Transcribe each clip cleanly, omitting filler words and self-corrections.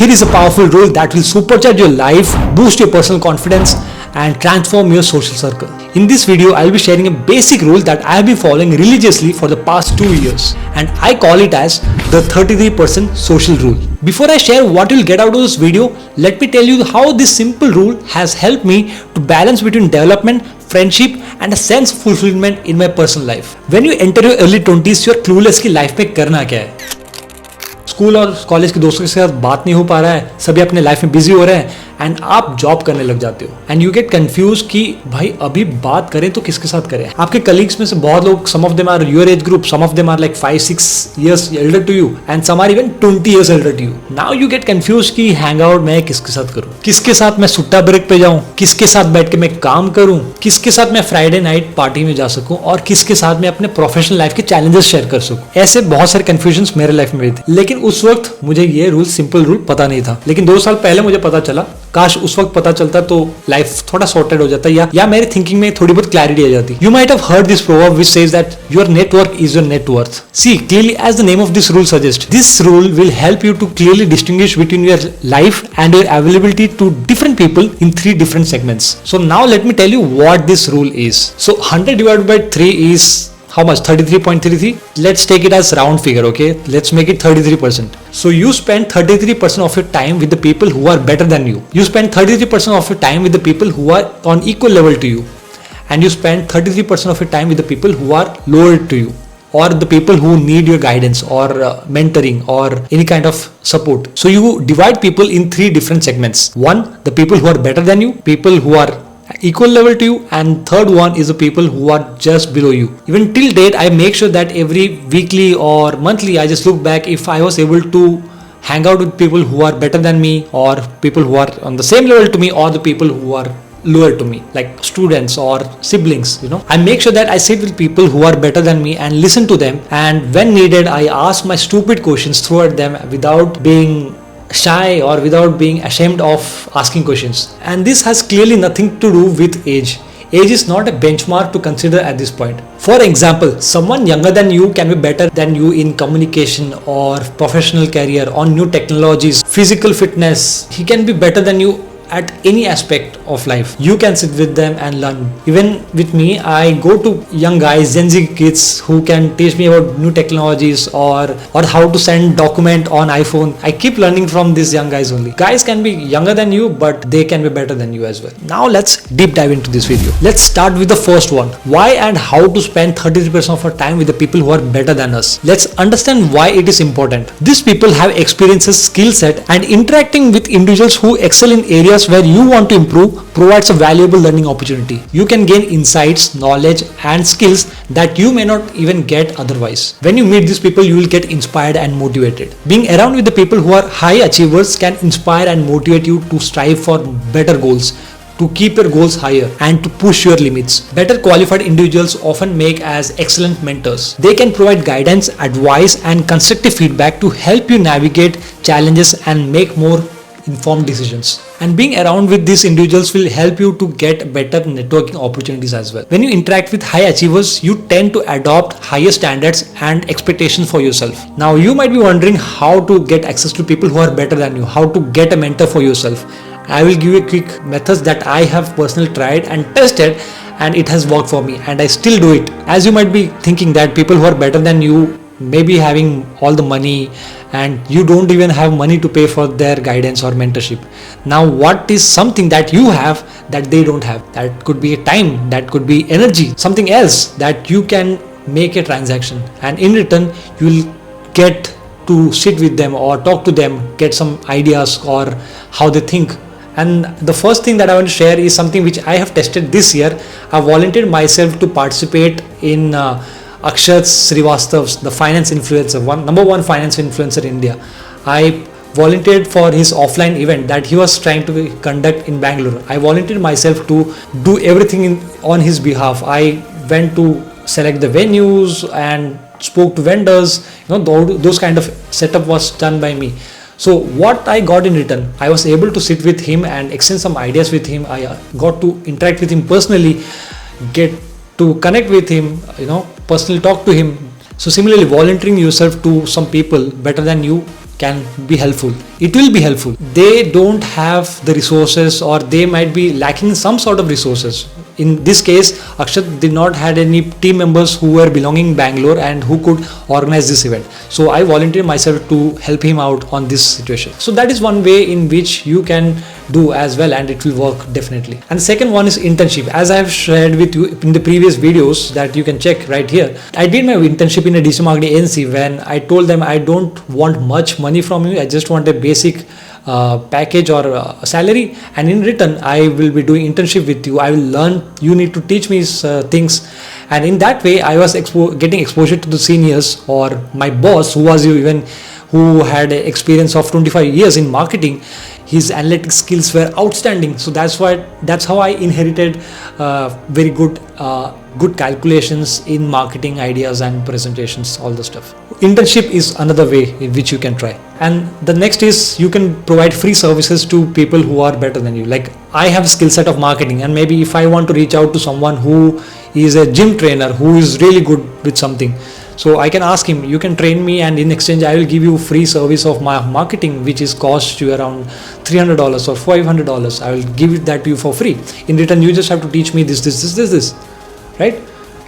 Here is a powerful rule that will supercharge your life, boost your personal confidence, and transform your social circle. In this video, I will be sharing a basic rule that I have been following religiously for the past 2 years, and I call it as the 33% social rule. Before I share what you will get out of this video, let me tell you how this simple rule has helped me to balance between development, friendship and a sense of fulfillment in my personal life. When you enter your early 20s, you are clueless कि life में करना क्या है. School और college के दोस्तों के साथ बात नहीं हो पा रहा है, सभी अपने लाइफ में बिजी हो रहे हैं एंड आप जॉब करने लग जाते हो एंड यू गेट कंफ्यूज कि भाई अभी बात करें तो किसके साथ करें. आपके कलीग्स में से बहुत लोग, some of them are your age group, some of them are like 5-6 years elder to you and some are even 20 years elder to you. Now you get confused कि हैंग आउट मैं किसके साथ करूं, किसके साथ मैं सुट्टा ब्रेक पे जाऊं, किसके साथ बैठ के मैं काम करूं, किसके साथ मैं फ्राइडे नाइट पार्टी में जा सकूं और किसके साथ मैं अपने प्रोफेशनल लाइफ के चैलेंजेस शेयर कर सकूं. ऐसे बहुत सारे कंफ्यूजन मेरे लाइफ में थे, लेकिन उस वक्त मुझे ये रूल, सिंपल रूल पता नहीं था. लेकिन 2 साल पहले मुझे पता चला. काश उस वक्त पता चलता तो लाइफ थोड़ा सॉर्टेड हो जाता या मेरी थिंकिंग में थोड़ी बहुत क्लैरिटी आ जाती. You might have heard this proverb which says that your network is your net worth. See clearly as the name of this rule suggests, this rule will help you to clearly distinguish between your life and your availability to different people in 3 different segments. So now let me tell you what this rule is. So 100 divided by 3 is how much? 33.33. Let's take it as round figure, okay? Let's make it 33%. So you spend 33% of your time with the people who are better than you. You spend 33% of your time with the people who are on equal level to you. And you spend 33% of your time with the people who are lower to you, or the people who need your guidance or mentoring or any kind of support. So you divide people in 3 different segments. One, the people who are better than you, people who are equal level to you, and third one is the people who are just below you. Even till date, I make sure that every weekly or monthly I just look back if I was able to hang out with people who are better than me, or people who are on the same level to me, or the people who are lower to me, like students or siblings. I make sure that I sit with people who are better than me and listen to them, and when needed I ask my stupid questions throughout them without being shy or without being ashamed of asking questions. And this has clearly nothing to do with age. Age is not a benchmark to consider at this point. For example, someone younger than you can be better than you in communication or professional career, on new technologies, physical fitness. He can be better than you at any aspect of life. You can sit with them and learn. Even with me, I go to young guys, Gen Z kids who can teach me about new technologies or how to send document on iPhone. I keep learning from these young guys only. Guys can be younger than you, but they can be better than you as well. Now let's deep dive into this video. Let's start with the first one. Why and how to spend 33% of our time with the people who are better than us. Let's understand why it is important. These people have experiences, skill set, and interacting with individuals who excel in areas where you want to improve provides a valuable learning opportunity. You can gain insights, knowledge and skills that you may not even get otherwise. When you meet these people, you will get inspired and motivated. Being around with the people who are high achievers can inspire and motivate you to strive for better goals, to keep your goals higher and to push your limits. Better qualified individuals often make as excellent mentors. They can provide guidance, advice and constructive feedback to help you navigate challenges and make more informed decisions. And being around with these individuals will help you to get better networking opportunities as well. When you interact with high achievers, you tend to adopt higher standards and expectations for yourself. Now you might be wondering how to get access to people who are better than you, how to get a mentor for yourself. I will give you a quick methods that I have personally tried and tested, and it has worked for me and I still do it. As you might be thinking that people who are better than you may be having all the money and you don't even have money to pay for their guidance or mentorship. Now what is something that you have that they don't have? That could be a time, that could be energy, something else that you can make a transaction, and in return you will get to sit with them or talk to them, get some ideas or how they think. And the first thing that I want to share is something which I have tested this year. I volunteered myself to participate in Achuth Srivastav's, the finance influencer, number one finance influencer in India. I volunteered for his offline event that he was trying to conduct in Bangalore. I volunteered myself to do everything on his behalf. I went to select the venues and spoke to vendors. Those kind of setup was done by me. So what I got in return, I was able to sit with him and exchange some ideas with him. I got to interact with him personally, get to connect with him, personally talk to him. So similarly, volunteering yourself to some people better than you can be helpful. It will be helpful. They don't have the resources, or they might be lacking some sort of resources. In this case, Akshat did not had any team members who were belonging Bangalore and who could organize this event. So I volunteered myself to help him out on this situation. So that is one way in which you can do as well, and it will work definitely. And the second one is internship. As I have shared with you in the previous videos that you can check right here, I did my internship in a digital marketing agency when I told them I don't want much money from you. I just want a basic package or salary, and in return I will be doing internship with you. I will learn, you need to teach me things, and in that way I was getting exposure to the seniors, or my boss who had experience of 25 years in marketing. His analytic skills were outstanding, so that's how I inherited very good calculations in marketing ideas and presentations, all the stuff. Internship is another way in which you can try. And the next is you can provide free services to people who are better than you. Like, I have a skill set of marketing, and maybe if I want to reach out to someone who is a gym trainer who is really good with something, so I can ask him, you can train me, and in exchange I will give you free service of my marketing, which is cost you around $300 or $500. I will give that to you for free. In return, you just have to teach me this, right?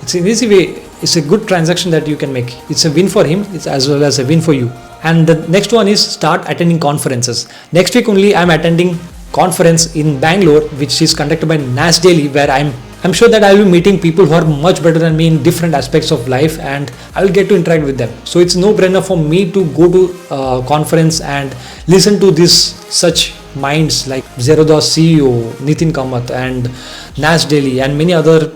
It's an easy way. It's a good transaction that you can make. It's a win for him, it's as well as a win for you. And the next one is start attending conferences. Next week only I'm attending conference in Bangalore, which is conducted by NAS Daily, where I'm sure that I will be meeting people who are much better than me in different aspects of life, and I will get to interact with them. So it's no brainer for me to go to a conference and listen to such minds like Zerodha's CEO Nitin Kamath and NAS Daily and many other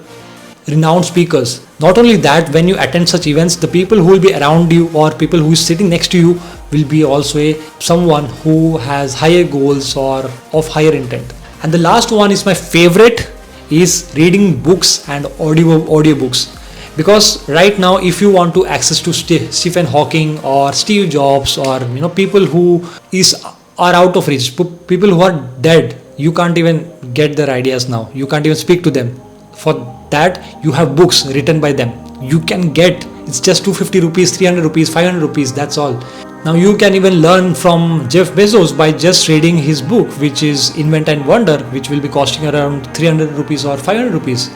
renowned speakers. Not only that, when you attend such events, the people who will be around you or people who is sitting next to you will be also someone who has higher goals or of higher intent. And the last one is my favorite, is reading books and audiobooks. Because right now, if you want to access to Stephen Hawking or Steve Jobs, or people who are out of reach, people who are dead, you can't even get their ideas now. You can't even speak to them. For that, you have books written by them. You can get, it's just 250 rupees, 300 rupees, 500 rupees, that's all. Now you can even learn from Jeff Bezos by just reading his book, which is Invent and Wonder, which will be costing around 300 rupees or 500 rupees.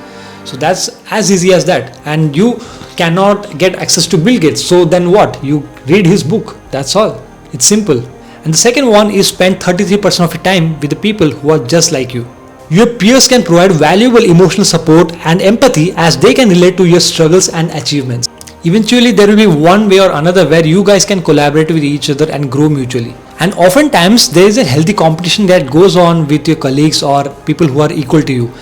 So that's as easy as that. And you cannot get access to Bill Gates. So then what? You read his book. That's all. It's simple. And the second one is spend 33% of your time with the people who are just like you. Your peers can provide valuable emotional support and empathy, as they can relate to your struggles and achievements. Eventually, there will be one way or another where you guys can collaborate with each other and grow mutually. And oftentimes, there is a healthy competition that goes on with your colleagues or people who are equal to you.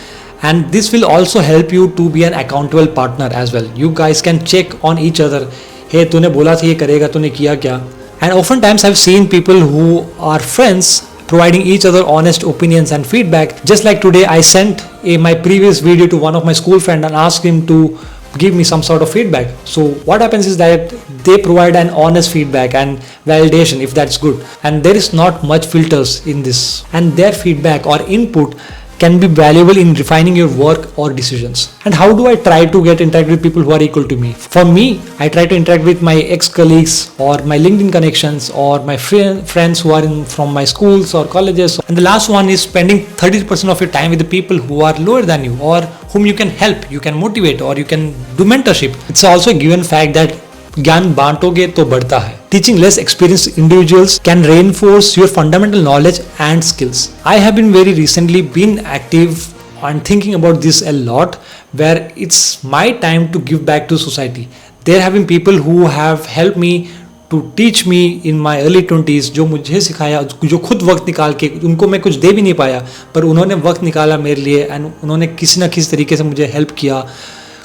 And this will also help you to be an accountable partner as well. You guys can check on each other. Hey, तूने बोला था ये करेगा, तूने किया क्या? And oftentimes, I've seen people who are friends providing each other honest opinions and feedback. Just like today, I sent my previous video to one of my school friends and asked him to give me some sort of feedback. So what happens is that they provide an honest feedback and validation, if that's good. And there is not much filters in this. And their feedback or input can be valuable in refining your work or decisions. And how do I try to interact with people who are equal to me? For me, I try to interact with my ex-colleagues or my LinkedIn connections or my friends who are from my schools or colleges. And the last one is spending 30% of your time with the people who are lower than you or whom you can help, you can motivate, or you can do mentorship. It's also a given fact that ज्ञान बांटोगे तो बढ़ता है. Teaching less experienced individuals can reinforce your fundamental knowledge and skills. I have been very recently been active and thinking about this a lot, where it's my time to give back to society. There have been people who have helped me to teach me in my early 20s, जो मुझे सिखाया, जो खुद वक्त निकाल के, उनको मैं कुछ दे भी नहीं पाया, पर उन्होंने वक्त निकाला मेरे लिए एंड उन्होंने किसी न किसी तरीके से मुझे हेल्प किया,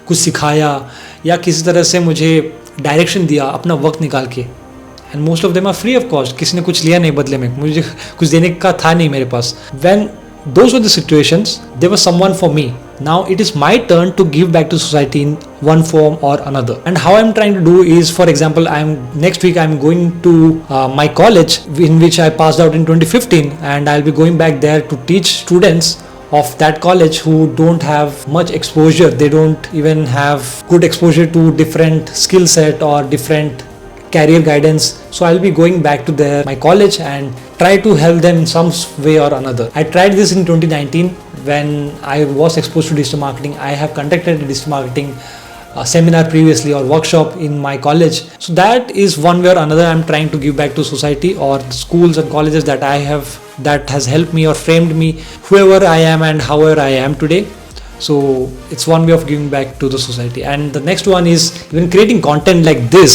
कुछ सिखाया या किसी तरह से मुझे डायरेक्शन दिया अपना वक्त निकाल के. And most of them are free of cost. किसी ने कुछ लिया नहीं बदले में, मुझे कुछ देने का था नहीं मेरे पास. When those were the situations, there was someone for me. Now it is my turn to give back to society in one form or another. And how I'm trying to do is, for example, next week I'm going to my college in which I passed out in 2015, and I'll be going back there to teach students of that college who don't have much exposure. They don't even have good exposure to different skill set or different career guidance. So I'll be going back to my college and try to help them in some way or another. I tried this in 2019 when I was exposed to digital marketing. I have conducted a digital marketing seminar previously or workshop in my college. So that is one way or another I'm trying to give back to society or schools and colleges that that has helped me or framed me whoever I am and however I am today. So it's one way of giving back to the society. And the next one is even creating content like this,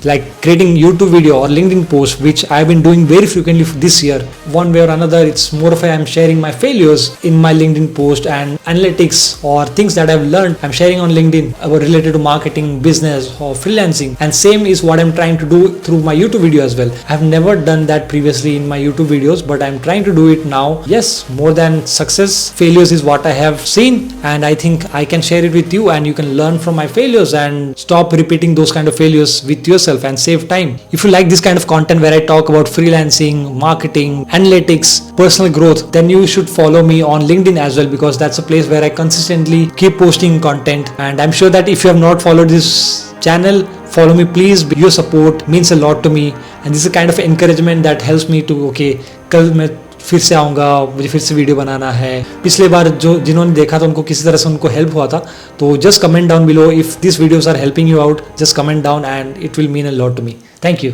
like creating YouTube video or LinkedIn post, which I've been doing very frequently this year. One way or another, it's more of I'm sharing my failures in my LinkedIn post and analytics or things that I've learned. I'm sharing on LinkedIn about related to marketing, business or freelancing. And same is what I'm trying to do through my YouTube video as well. I've never done that previously in my YouTube videos, but I'm trying to do it now. Yes, more than success, failures is what I have seen. And I think I can share it with you and you can learn from my failures and stop repeating those kind of failures with yourself and save time. If you like this kind of content where I talk about freelancing, marketing, analytics, personal growth, then you should follow me on LinkedIn as well, because that's a place where I consistently keep posting content. And I'm sure that if you have not followed this channel, follow me please. Your support means a lot to me and this is a kind of encouragement that helps me to okay, कल मैं फिर से आऊँगा, मुझे फिर से video बनाना है. पिछले बार जिन्होंने देखा था उनको किसी तरह से उनको हेल्प हुआ था, तो just comment down below if this videos are helping you out. Just comment down and it will mean a lot to me. Thank you.